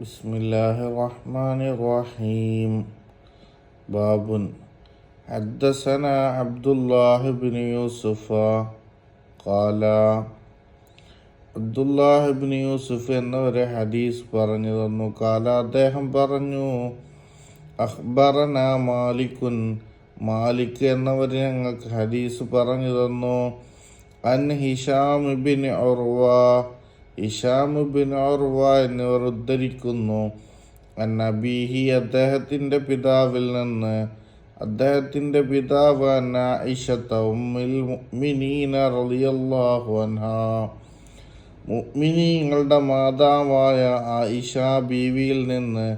ബിസ്മില്ലാഹിർ റഹ്മാനിർ റഹീം. ബാബുൻ ഹദ്ദസനാ അബ്ദുല്ലാഹി ഇബ്നു യൂസുഫ ഖാല. അബ്ദുല്ലാഹി ഇബ്നു യൂസുഫ് എന്നവരെ ഹദീസ് പറഞ്ഞു തന്നു. ഖാല, അദ്ദേഹം പറഞ്ഞു, അഖ്ബറനാ മാലിക്കുൻ, മാലിക് എന്നവർ ഞങ്ങൾക്ക് ഹദീസ് പറഞ്ഞു തന്നു. അൻ Hisham ibn Urwa, Hisham ibn Urwa എന്നിവർ ഉദ്ധരിക്കുന്നു. അൻ അബീഹി, അദ്ദേഹത്തിൻ്റെ പിതാവിൽ നിന്ന്, അദ്ദേഹത്തിൻ്റെ പിതാവ് അൻ ആയിഷത ഉമ്മുൽ മുഅ്മിനീന റളിയല്ലാഹു അൻഹാ, മുഅ്മിനീങ്ങളുടെ മാതാവായ ആയിഷ ബീവിയിൽ നിന്ന്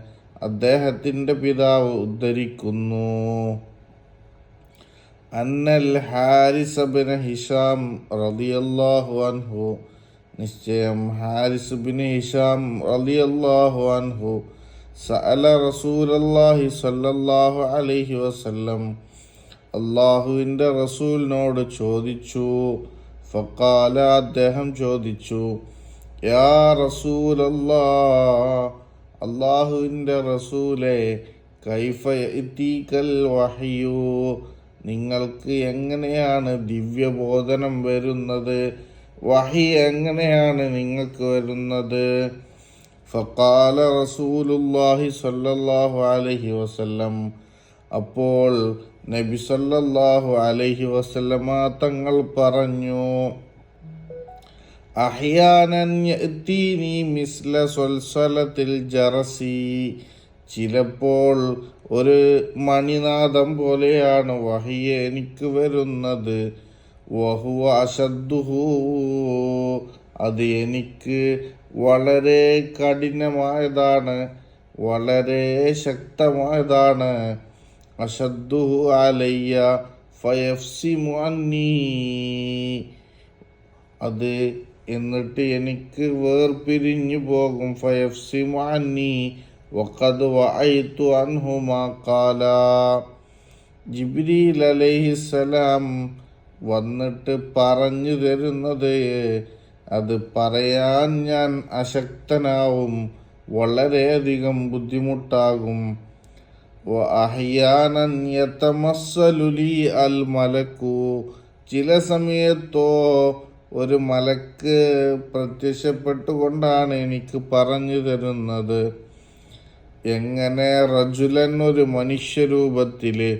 അദ്ദേഹത്തിൻ്റെ പിതാവ് ഉദ്ധരിക്കുന്നു. അന്നൽ ഹാരിസ് ഇബ്നു ഹിഷാം റളിയല്ലാഹു അൻഹു, നിശ്ചയം ഹാരിസ് ഇബ്നു ഹിഷാം റളിയല്ലാഹു അൻഹു സഅല റസൂലല്ലാഹി സ്വല്ലല്ലാഹു അലൈഹി വസല്ലം, അല്ലാഹുവിൻ്റെ റസൂലിനോട് ചോദിച്ചു. ഫഖാല, അദ്ദേഹം ചോദിച്ചു, യാ റസൂലല്ലാഹ്, അല്ലാഹുവിൻ്റെ റസൂലേ, കൈഫ യഅതീകൽ വഹ്യു, നിങ്ങൾക്ക് എങ്ങനെയാണ് ദിവ്യബോധനം വരുന്നത്, വഹി എങ്ങനെയാണ് നിങ്ങൾക്ക് വരുന്നത്? ഫഖാല റസൂലുള്ളാഹി സ്വല്ലല്ലാഹു അലൈഹി വസല്ലം, അപ്പോൾ നബി സല്ലല്ലാഹു അലൈഹി വസല്ലമ തങ്ങൾ പറഞ്ഞു, അഹ്യാനൻ യഅതീനി മിസ്ല സൽസലത്തിൽ ജറസി, ചിലപ്പോൾ ഒരു മണിനാദം പോലെയാണ് വഹി എനിക്ക് വരുന്നത്. വഹുവ അശദ്ദുഹു, അത് എനിക്ക് വളരെ കഠിനമായതാണ്, വളരെ ശക്തമായതാണ്. അശദ്ദുഹു അലയ്യ ഫയഫ്സിമു അന്നീ, അത് എന്നിട്ട് എനിക്ക് വേർപിരിഞ്ഞു പോകും. ഫയഫ്സിമു അന്നീ വഖദ് വഅയ്തു അൻഹു മാ ഖാല, ജിബ്രീൽ അലൈഹിസ്സലാം വന്നിട്ട് പറഞ്ഞു തരുന്നത് അത് പറയാൻ ഞാൻ അശക്തനാവും, വളരെയധികം ബുദ്ധിമുട്ടാകും. വഅഹ്യാനൻ യതമസ്സലു ലി അൽ മലക്കു, ചില സമയത്തോ ഒരു മലക്ക് പ്രത്യക്ഷപ്പെട്ടുകൊണ്ടാണ് എനിക്ക് പറഞ്ഞു തരുന്നത്. എങ്ങനെ? റജുലൻ, ഒരു മനുഷ്യരൂപത്തില്,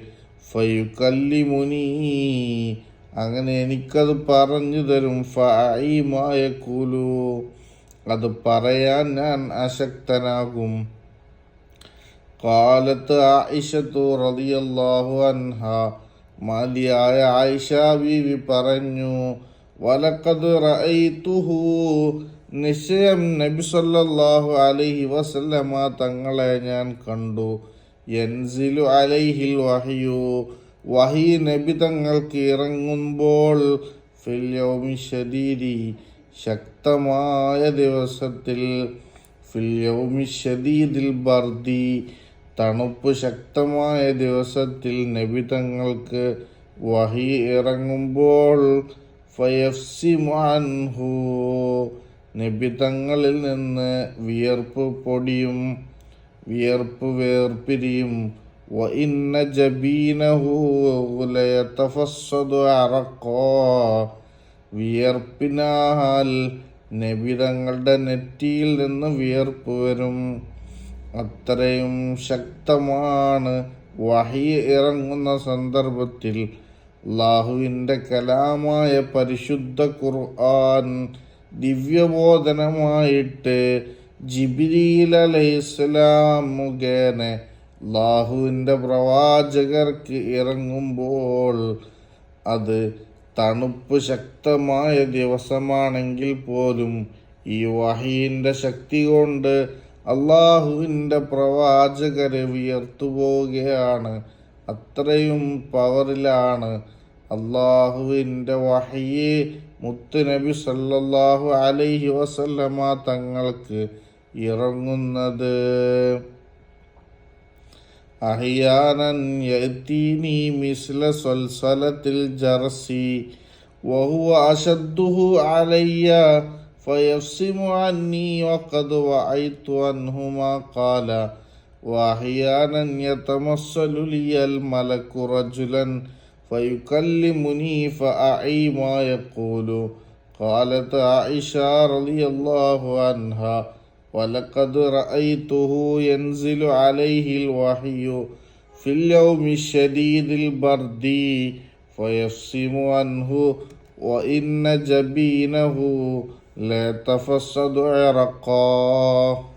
ഫയുകല്ലിമുനി, അങ്ങനെ എനിക്കത് പറഞ്ഞു തരും. ഫഅഇമായഖൂലു, അത് പറയാൻ ഞാൻ അശക്തനാകും. ഖാലത്ത് ആയിഷത്തു റളിയല്ലാഹു അൻഹാ, മാലിയായ ആയിഷ ബീവി പറഞ്ഞു, വലഖദ് റഅയ്തുഹു, നിശ്ചയം നബി സല്ലല്ലാഹു അലൈഹി വസല്ലമ തങ്ങളെ ഞാൻ കണ്ടു. യൻസിലു അലൈഹിൽ വഹ്യു, വഹി നബി തങ്ങൾക്ക് ഇറങ്ങുമ്പോൾ, ഫിൽ യൗമി ശദീദി, ശക്തമായ ദിവസത്തിൽ, ഫിൽ യൗമി ശദീദിൽ ബർദി, തണുപ്പ് ശക്തമായ ദിവസത്തിൽ നബി തങ്ങൾക്ക് വഹി ഇറങ്ങുമ്പോൾ, ഫയഫ്സിമു അൻഹു, നബി തങ്ങളിൽ നിന്ന് വിയർപ്പ് പൊടിയും, വിയർപ്പ് വേർപിരിയും. വഇന്ന ജബീനഹു ലയതഫസ്സദു അറഖാ, വിയർപ്പിനാൽ നബി തങ്ങളുടെ നെറ്റിയിൽ നിന്ന് വിയർപ്പ് വരും. അത്രയും ശക്തമാണ് വഹി ഇറങ്ങുന്ന സന്ദർഭത്തിൽ. അല്ലാഹുവിൻ്റെ കലാമായ പരിശുദ്ധ ഖുർആൻ ദിവ്യബോധനമായിട്ട് ജിബ്രീൽ അലൈഹിസ്സലാം മുഖേന അല്ലാഹുവിൻ്റെ പ്രവാചകർക്ക് ഇറങ്ങുമ്പോൾ, അത് തണുപ്പ് ശക്തമായ ദിവസമാണെങ്കിൽ പോലും ഈ വഹീൻ്റെ ശക്തി കൊണ്ട് അല്ലാഹുവിൻ്റെ പ്രവാചകരെ വിയർത്തുപോവുകയാണ്. അത്രയും പവറിലാണ് അല്ലാഹുവിൻ്റെ വഹീ മുത്തുനബി സല്ലല്ലാഹു അലൈഹി വസല്ലമ തങ്ങൾക്ക് ഇറങ്ങുന്നത്. അഹ്യാനൻ യഅതീനി മിസ്ല സൽസലത്തിൽ ജറസി വഹുവ അശദ്ദുഹു അലയ്യ فيفصم عني وقد وعيت عنه ما قال. وأحيانا يتمثل لي الملك رجلا فيكلمني فأعي ما يقول. قالت عائشة رضي الله عنها: ولقد رأيته ينزل عليه الوحي في اليوم الشديد البرد فيفصم عنه وإن جبينه لا يتفسد عرقا.